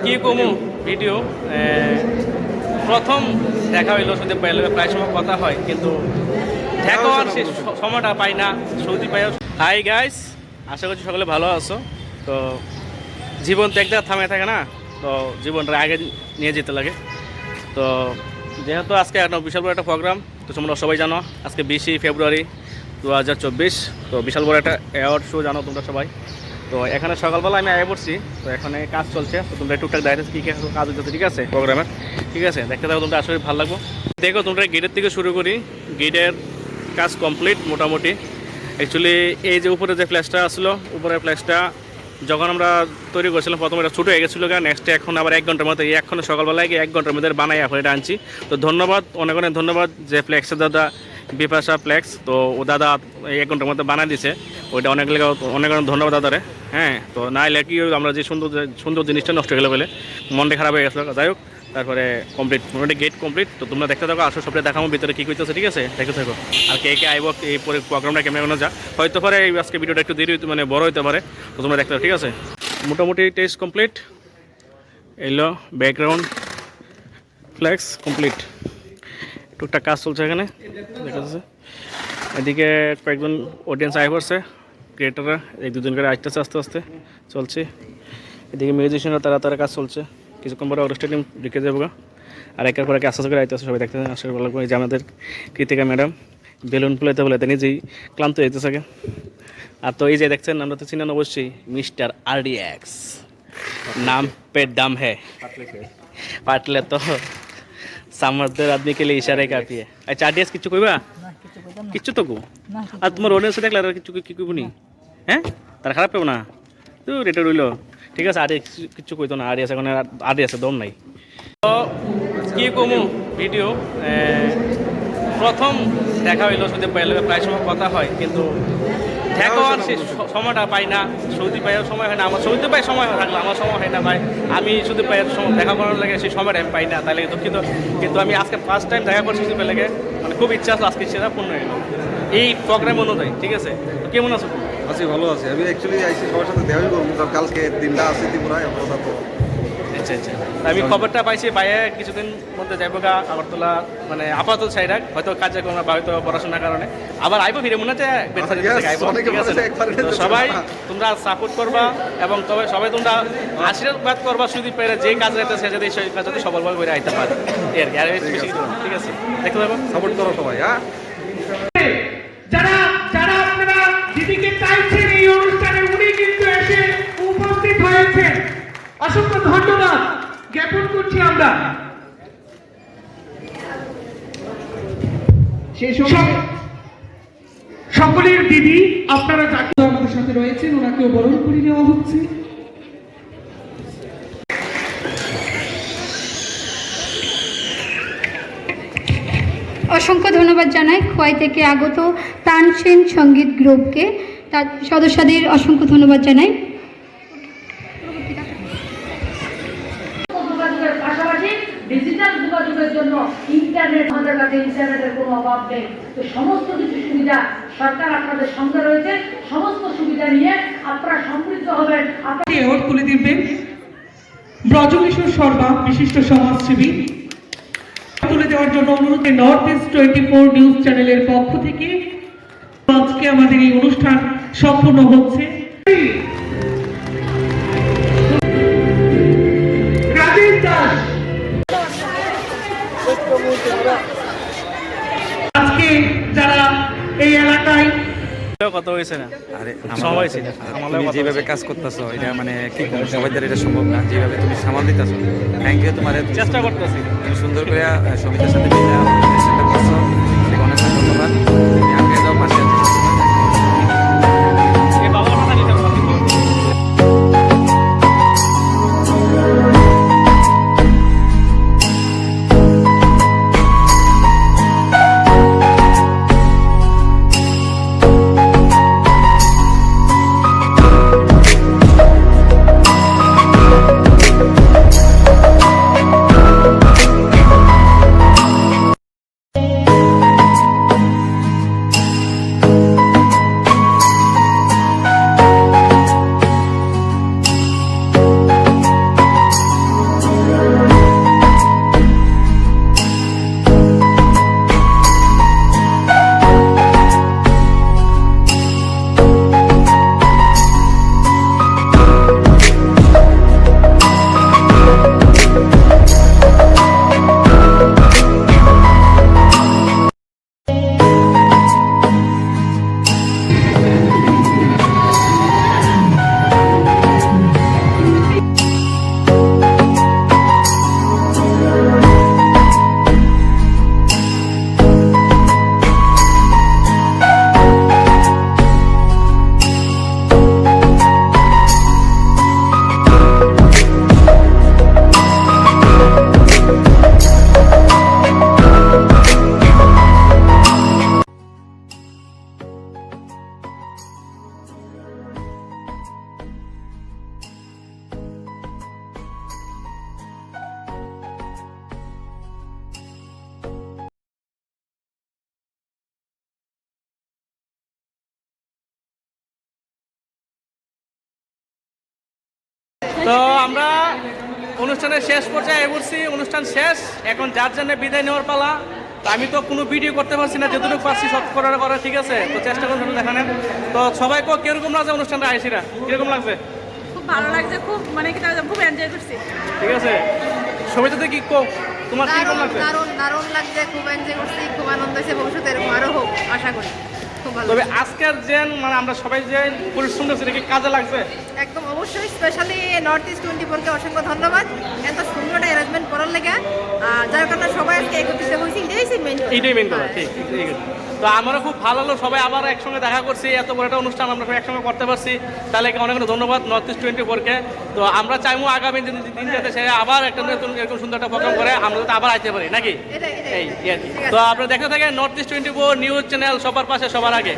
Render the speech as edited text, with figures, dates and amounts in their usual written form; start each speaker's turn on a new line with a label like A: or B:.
A: কি কমু ভিডিও প্রথম দেখা হইলো সৌদি পাইলে প্রায় সময় কথা হয়, কিন্তু দেখা হওয়ার সে সময়টা পাই না সৌদি পাই। হাই গাইস, আশা করছি সকলে ভালো আছো। তো জীবন তো একদম থামে থাকে না, তো জীবনটা আগে নিয়ে যেতে লাগে। তো যেহেতু আজকে একটা বিশাল বড় একটা প্রোগ্রাম, তো তোমরা সবাই জানো আজকে 20 ফেব্রুয়ারি 2024। তো বিশাল বড় একটা অ্যাওয়ার্ড শো জানো তোমরা সবাই। তো এখানে সকালবেলা আমি আগে পড়ছি, তো এখানে কাজ চলছে। তো তোমরা টুকটাক দাঁড়িয়েছে কী কাজ হচ্ছে, ঠিক আছে প্রোগ্রামের, ঠিক আছে দেখতে থাকো তোমরা, আসলে ভালো লাগবো। দেখো তোমরা গেটের থেকে শুরু করি, গেটের কাজ কমপ্লিট মোটামুটি। অ্যাকচুয়ালি এই যে উপরে যে ফ্ল্যাশটা আসলো, উপরের ফ্ল্যাশটা যখন আমরা তৈরি করছিলাম প্রথমে এটা ছোটো হয়ে গেছিলো, নেক্সটে এখন আবার 1 ঘন্টার মধ্যে, এখন সকালবেলায় 1 ঘন্টার মধ্যে বানাই এখন এটা আনছি। তো ধন্যবাদ, অনেক অনেক ধন্যবাদ যে ফ্ল্যাক্সের দাদা বিপাশা ফ্ল্যাক্স, তো ও দাদা এই 1 ঘন্টার মধ্যে বানাই দিছে, ওইটা অনেক অনেক ধন্যবাদ দাদারে। হ্যাঁ, তো না এলে কি আমরা যে সুন্দর জিনিসটা নষ্ট হয়ে গেলো বলে মনটা খারাপ হয়ে গেছিলো। যাই হোক, তারপরে কমপ্লিট মোটামুটি গেট কমপ্লিট। তো তোমরা দেখতে থাকো, আসো সবটা দেখাবো ভিতরে কী করতেছে, ঠিক আছে দেখতে থাকো। আর কে কে আইব এই পরে প্রোগ্রামটা কেমন যা হয়তো পারে, এই আজকে ভিডিওটা একটু দেরি মানে বড় হতে পারে, তো তোমরা দেখতে থাকো, ঠিক আছে। মোটামুটি টেস্ট কমপ্লিট, এলো ব্যাকগ্রাউন্ড ফ্ল্যাক্স কমপ্লিট, টুকটাক কাজ চলছে এখানে দেখা যাচ্ছে। এদিকে কয়েকজন অডিয়েন্স আয় করছে, ক্রিয়েটাররা 1-2 জন করে আসতেছে, আস্তে আস্তে চলছে। এদিকে মিউজিশিয়ানরা তারা কাজ চলছে, কিছুক্ষণ পরে অনুষ্ঠান ঢুকে যাবো। আর একের পর একে আস্তে আস্তে করে আইতেছে, সবাই দেখতে আসলে ভালো লাগবে। যে আমাদের কৃতিকা ম্যাডাম বেলুন ফুলাইতে নিজেই ক্লান্ত হইতে থাকে। আর তো এই যে দেখছেন, আমরা তো চিনেন অবশ্যই মিস্টার RDX, নাম पे दम है, পাটলে তো সামর্থ্যের আদমি কে লিয়ে ইশারে কাফি है। আচ্ছা RDX কিছু কইবা? কিচ্ছু তো কো, আর তোমার অডিয়েন্স দেখলে আর কিছু কি কইবনি? হ্যাঁ, তার খারাপ পেও না তো, এটা রইলো ঠিক আছে। RDX কিছু কইতো না, RDX এখন RDX দম নাই। তো কি কমু ভিডিও প্রথম দেখা হইলো সৌদি পাইলে প্রায় সময় কথা হয়, কিন্তু দেখা হওয়ার সে সময়টা পাই না। সৌদি পাইয়ের সময় হয় না, আমার সৌদি পাই সময় থাকলে আমার সময় হয় না ভাই। আমি সৌদি পাইয়ের সময় দেখা করার লাগে সেই সময়টা আমি পাই না, তাই লাগে দুঃখিত। কিন্তু আমি আজকে ফার্স্ট টাইম দেখা করছি সৌদি পাই লাগে, মানে খুব ইচ্ছা আছে, আজকে সেটা পূর্ণ হইলো এই প্রোগ্রাম অনুযায়ী, ঠিক আছে। তো কেমন আছো?
B: আছি, ভালো আছি। আমি অ্যাকচুয়ালি আইসি সবার সাথে দেখাই করবো, কারণ কালকে দিনটা আছে ত্রিপুরায় আমরা তো।
A: আচ্ছা আচ্ছা, আমি খবরটা পাইছি বাইরে কিছুদিন মধ্যে যাইব গা আগরতলা, মানে আপাতত সাইড হয়তো কাজে কোনো বা হয়তো পড়াশোনার কারণে আবার আইব, ফিরে মনে হচ্ছে সবাই তোমরা সাপোর্ট করবা, এবং তবে সবাই তোমরা আশীর্বাদ করবা শুধু পেরে যে কাজ রাখতে সে যদি সেই কাজ যদি সফলভাবে করে আইতে পারে, আর বেশি কিছু না, ঠিক আছে দেখতে পাবো,
B: সাপোর্ট করো সবাই। হ্যাঁ,
C: যারা যারা আপনারা দিদিকে চাইছেন এই অনুষ্ঠানে, উনি কিন্তু এসে উপস্থিত হয়েছেন, অসংখ্য ধন্যবাদ জ্ঞাপন করছি আমরা। সকলের দিদি আপনারা যাকে আমাদের সাথে রয়েছেন, ওনাকেও বরণ করে নেওয়া হচ্ছে।
D: অসংখ্য ধন্যবাদ জানাই খোয়াই থেকে আগত তানসেন সঙ্গীত গ্রুপকে, তার সদস্যদের অসংখ্য ধন্যবাদ জানাই।
E: ডিজিটাল যোগাযোগের জন্য ইন্টারনেট, আমাদের কাছে ইন্টারনেটের কোনো অভাব নেই। তো সমস্ত কিছু সুবিধা সরকার আপনাদের সঙ্গে রয়েছে, সমস্ত সুবিধা নিয়ে আপনারা সমৃদ্ধ হবেন।
C: আপনি অ্যাওয়ার্ড তুলে দিবেন ব্রজকিশোর শর্মা, বিশিষ্ট সমাজসেবী। তুলে দেওয়ার জন্য অনুরোধ নর্থ ইস্ট 24 নিউজ চ্যানেলের পক্ষ থেকে আজকে আমাদের এই অনুষ্ঠান সম্পূর্ণ হচ্ছে। রাজেশ দাস আজকে যারা এই এলাকায়
A: কত হয়েছে না,
F: আরে
A: সবাই ছিল
F: তুমি যেভাবে কাজ করতেছো এটা মানে কি করবো, সবাই দ্বারা এটা সম্ভব না, যেভাবে তুমি সামাল দিতেছো। থ্যাংক ইউ, তোমার
A: চেষ্টা করতেছি।
F: তুমি সুন্দর করে সমিতার সাথে মিলে সেটা করছো, অনেক ধন্যবাদ। তুমি আগে যাও, পাশে আছো।
A: তো আমরা অনুষ্ঠানের শেষ পর্যায়ে এগোচ্ছি, অনুষ্ঠান শেষ, এখন যার জন্য বিদায় নেওয়ার পালা। তো আমি তো কোনো ভিডিও করতে পারছি না, যেটুকু পারছি সব করা ঠিক আছে, তো চেষ্টা করুন দেখানেন। তো সবাই কিরকম লাগছে অনুষ্ঠানটা আইসিরা, কিরকম লাগছে?
G: খুব ভালো লাগছে, খুব মানে কি খুব এনজয় করছি।
A: ঠিক আছে, সবিতাতে কি তোমার কিরকম লাগছে?
G: দারুণ লাগছে, খুব এনজয় করছি, খুব আনন্দ হয়েছে। ভবিষ্যতে এরকম আরো হোক আশা করি। খুব ভালো।
A: তবে আজকের যে মানে আমরা সবাই যে পরিশ্রম করছি এটা কি কাজে লাগছে?
G: একদম অবশ্যই, স্পেশালি নর্থ ইস্ট 24-কে অসংখ্য ধন্যবাদ এত সুন্দর একটা অ্যারেঞ্জমেন্ট করার লেগে, যার কারণে সবাই আজকে একত্রিত হয়েছে।
A: এইটাই মেন কথা। ঠিক ঠিক আছে। তো আমারও খুব ভালো হলো, সবাই আবার একসঙ্গে দেখা করছি, এত বড় একটা অনুষ্ঠান আমরা সবাই একসঙ্গে করতে পারছি, তাহলে অনেক অনেক ধন্যবাদ নর্থ ইস্ট 24-কে। তো আমরা চাইবো আগামী দিন যাতে সে আবার একটা নতুন এরকম সুন্দর একটা প্রোগ্রাম করে আমরা যাতে আবার আসতে পারি নাকি, এই আর কি। তো আপনারা দেখতে থাকেন নর্থ ইস্ট 24 নিউজ চ্যানেল, সবার পাশে সবার আগে।